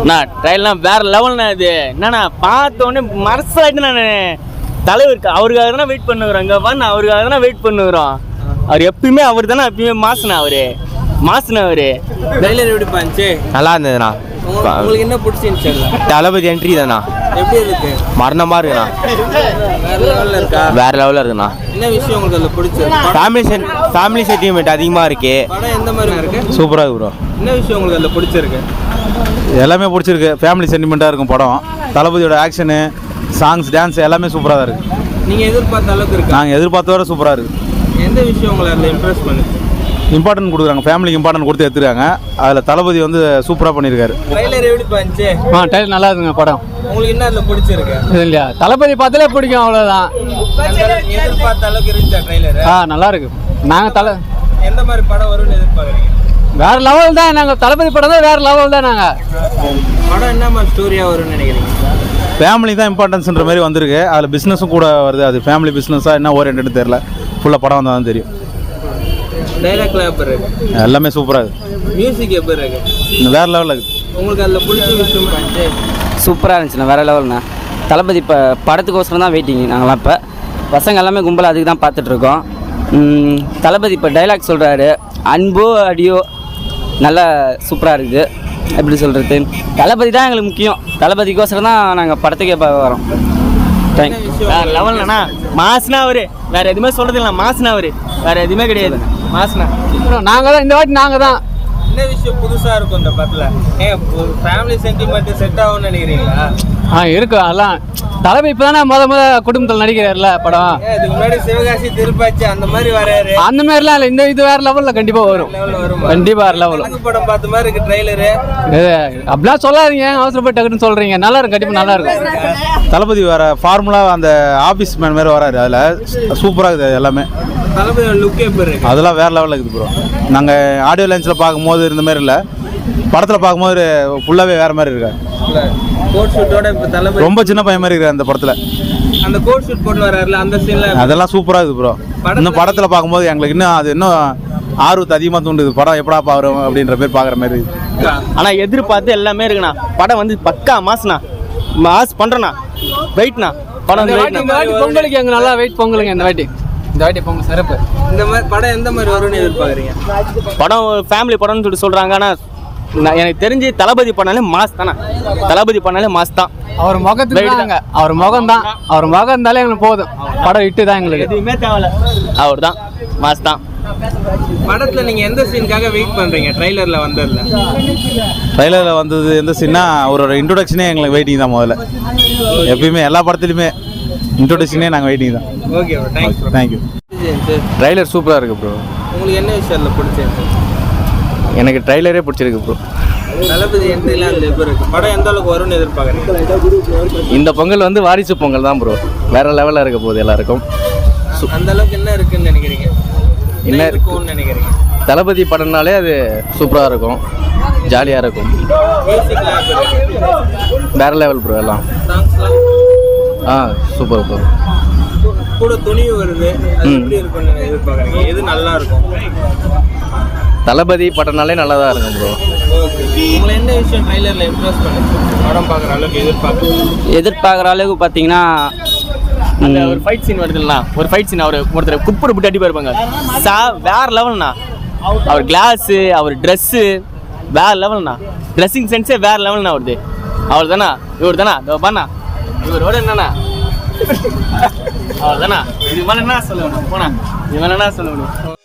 நான் ட்ரையல்லாம் வேற லெவல்ண்ணா இது. என்னண்ணா பார்த்த உடனே மனசாயிட்டு நான் தலைவர் அவருக்காக தானே வெயிட் பண்ணுகிறோம். இங்கே பண்ண அவருக்காக தானே வெயிட் பண்ணுகிறோம். அவர் எப்பயுமே அவர் தானே எப்பயுமே மாசுனா அவரு ட்ரைலர் எப்படி பண்ணிச்சு? நல்லா இருந்ததுண்ணா. உங்களுக்கு என்ன பிடிச்சிருந்துச்சு? தளபதி என்ட்ரி தானா எப்படி இருக்கு? மரணமா இருக்குண்ணா. வேற லெவல்ல இருக்கா? வேற லெவலில் இருக்குண்ணா. என்ன விஷயம் உங்களுக்கு அதில் பிடிச்சிருக்கு? ஃபேமிலி சென்டிமெண்ட் அதிகமாக இருக்கு. படம் எந்த மாதிரி இருக்கு? சூப்பராக இருக்கு ப்ரோ. என்ன விஷயம் உங்களுக்கு அதில் பிடிச்சிருக்கு? எல்லாமே பிடிச்சிருக்கு. ஃபேமிலி சென்டிமெண்ட்டாக இருக்கும் படம். தளபதியோட ஆக்ஷனு, சாங்ஸ், டான்ஸ் எல்லாமே சூப்பராக தான் இருக்குது. நீங்கள் எதிர்பார்த்த அளவுக்கு இருக்கு? நாங்கள் எதிர்பார்த்த வரை சூப்பராக இருக்குது. எந்த விஷயம் உங்களை அதில் இம்ப்ரெஸ் பண்ணுது? இம்பார்ட்டன்ட் கொடுக்குறாங்க, ஃபேமிலிக்கு இம்பார்ட்டன்ட் கொடுத்து எடுத்துருக்காங்க. அதில் தளபதி வந்து சூப்பராக பண்ணியிருக்காரு. ட்ரைலர் எப்படி பண்ணிச்சு? ட்ரைலர் நல்லா இருக்குங்க படம். உங்களுக்கு என்ன அதில் பிடிச்சிருக்கு? இல்லையா தளபதி பார்த்தாலே பிடிக்கும், அவ்வளோதான். எதிர்பார்த்த அளவுக்கு இருந்துச்சா ட்ரைலர்? நல்லா இருக்கு. நாங்கள் எந்த மாதிரி படம் வரும்னு எதிர்பார்க்குறீங்க? வேற லெவல் தான். நாங்கள் தளபதி படம் தான் வேற லெவல் தான். நாங்கள் படம் என்ன மாதிரி ஸ்டோரியாக வரும்னு நினைக்கிறீங்க? ஃபேமிலி தான் இம்பார்ட்டன்ஸ்ன்ற மாதிரி வந்திருக்கு. அதில் பிஸ்னஸும் கூட வருது. அது ஃபேமிலி பிஸ்னஸாக என்ன ஓரியன்ட்டு தெரியல. ஃபுல்லாக படம் வந்தால் தான் தெரியும். டைலாக்லாம் எப்படி இருக்கு? எல்லாமே சூப்பராக இருக்குது. மியூசிக் எப்படி இருக்கு? வேற லெவலில் இருக்குது. உங்களுக்கு அதில் பிடிச்ச விஷயம்? சூப்பராக இருந்துச்சுண்ணா, வேறு லெவல்ண்ணா. தளபதி இப்போ படத்துக்கோசரம் தான் வெயிட்டிங். நாங்களாம் இப்போ பசங்க எல்லாமே கும்பல் அதுக்கு தான் பார்த்துட்ருக்கோம். தளபதி இப்போ டைலாக் சொல்கிறாரு, அன்போ அடியோ, நல்லா சூப்பராக இருக்குது. எப்படி சொல்கிறது, தளபதி தான் எங்களுக்கு முக்கியம். தளபதிக்கோசரம் தான் நாங்கள் படத்துக்கே வரோம். வேற லெவல்ண்ணா. மாசுனா அவரு, வேற எதுவுமே சொல்றது இல்லை. மாசுனா அவரு, வேற எதுவுமே கிடையாது. மாசுனா நாங்கள் தான். இந்த வாட்டி நாங்கள் தான். என்ன விஷயம் புதுசாக இருக்கும் இந்த படத்தில்? ஃபேமிலி சென்டிமெண்ட் செட் ஆகும்னு நினைக்கிறீங்களா? இருக்கு அதெல்லாம். தளபதி இப்போ தானே முத குடும்பத்தில் நடிக்கிறாருல படம். இதுக்கு முன்னாடி சிவகாசி திருப்பாச்சி அந்த மாதிரி வராரு. அந்த மாதிரிலாம் இல்லை. இந்த இது வேற லெவலில் கண்டிப்பாக வரும். கண்டிப்பாக வேற லெவல். படம் பார்த்த மாதிரி இருக்கு ட்ரைலரு. அப்படிலாம் சொல்லாதீங்க, அவசரப்பட்டு டக்குன்னு சொல்கிறீங்க. நல்லா இருக்கும், கண்டிப்பாக நல்லா இருக்கும். தளபதி வேற ஃபார்முலா அந்த ஆஃபீஸ் மேன் மாதிரி வராரு. அதில் சூப்பராக இருக்குது எல்லாமே. தளபதியோட லுக் எப்படி இருக்கு? அதெல்லாம் வேறு லெவலில் இருக்குது ப்ரோ. நாங்கள் ஆடியோ லைன்ஸில் பார்க்கும்போது இருந்த மாதிரி இல்லை, படத்தில் பார்க்கும்போது ஃபுல்லாகவே வேறு மாதிரி இருக்காரு. கோட் ஷூட்டோட இப்போ தளபதி ரொம்ப சின்ன பையன் மாதிரி இருக்காரு அந்த படத்தில். அந்த கோட் ஷூட் போட்டு வர்றாருல அந்த சீனில் அதெல்லாம் சூப்பராக இருக்குது ப்ரோ. இன்னும் படத்தில் பார்க்கும்போது எங்களுக்கு இன்னும் அது இன்னும் ஆர்வத்தை அதிகமாக தூண்டுது. படம் எப்படா பாக்குறோம் அப்படின்ற மாதிரி பார்க்குற மாதிரி இருக்குது. ஆனால் எதிர்பார்த்து எல்லாமே இருக்குண்ணா. படம் வந்து பக்கா மாசுண்ணா. மாஸ் பண்ணுறேண்ணா. வெயிட்ண்ணா. படம் வந்து பொங்கலுக்கு எங்க நல்லா வெயிட். பொங்கலுங்க இந்த வாட்டி பொங்கல் சிறப்பு. இந்த மாதிரி படம் எந்த மாதிரி வரும்னு எதிர்பார்க்குறீங்க? படம் ஃபேமிலி படம்னு சொல்கிறாங்க. ஆனால் எனக்கு தெரிஞ்சு தளபதி பண்ணாலே மாஸ் தானே. தளபதி பண்ணாலே மாஸ் தான். அவர் முகத்துக்கு அவர் முகம் தான். அவர் முகம் இருந்தாலே எங்களுக்கு போதும். படம் இட்டு தான் எங்களுக்கு. எதுவுமே தேவையில்ல. அவர் தான் மாஸ் தான். படத்தில் நீங்கள் எந்த சீனுக்காக வெயிட் பண்ணுறீங்க? ட்ரைலரில் வந்ததில்ல. ட்ரைலரில் வந்தது எந்த சீன்னா அவரோட இன்ட்ரோடக்ஷனே எங்களுக்கு வெயிட்டிங் தான். முதல்ல எப்பயுமே எல்லா படத்துலையுமே இன்ட்ரோடக்ஷனே நாங்கள் வெயிட்டிங் தான். Okay bro, thank you. ட்ரைலர் சூப்பராக இருக்குது ப்ரோ. உங்களுக்கு என்ன விஷயத்தில் பிடிச்சிருக்கு? எனக்கு ட்ரைலரே பிடிச்சிருக்கு ப்ரோ. தளபதி என்ட்ரிலாம் அதில் எப்படி இருக்கு? படம் எந்த அளவுக்கு வரும்னு எதிர்பார்க்குறீங்க? இந்த பொங்கல் வந்து வாரிசு பொங்கல் தான் ப்ரோ. வேறு லெவலில் இருக்க போகுது எல்லாருக்கும். அந்த அளவுக்கு என்ன இருக்குன்னு நினைக்கிறீங்க? என்ன இருக்கும்னு நினைக்கிறீங்க? தளபதி படம்னாலே அது சூப்பராக இருக்கும், ஜாலியாக இருக்கும். மியூசிக்லாம் எப்படி இருக்கு? வேறு லெவல் ப்ரோ எல்லாம். சாங்ஸ்லாம் சூப்பர் ப்ரோ. கூட துணிவு வருது, அது எப்படி இருக்கும்னு எதிர்பார்க்குறீங்க? எது நல்லா இருக்கும்? தளபதி படம்னாலே நல்லா தான் இருக்கும் ப்ரோ. ஓகே, உங்களை என்ன விஷயம் ட்ரைலரில் இம்ப்ரெஸ் பண்ணுச்சு? படம் பார்க்குற அளவுக்கு எதிர்பார்க்குற அளவுக்கு பார்த்தீங்கன்னா அந்த ஒரு ஃபைட் சீன் வருதுல்லண்ணா. ஒரு ஃபைட் சீன் அவர் ஒருத்தர் குப்பரை போட்டு அடி பாருப்பாங்க. வேற லெவல்ண்ணா. அவர் கிளாஸு, அவர் ட்ரெஸ்ஸு வேற லெவல்ண்ணா. ட்ரெஸ்ஸிங் சென்ஸே வேற லெவல்ண்ணா வருது. அவர் தானா, இவர் தானா, பாண்ணா இவரோட என்னண்ணா அவர் தானா. இது மேலே என்ன சொல்ல முடியும்? போனா இது மேலே என்ன சொல்ல முடியும்?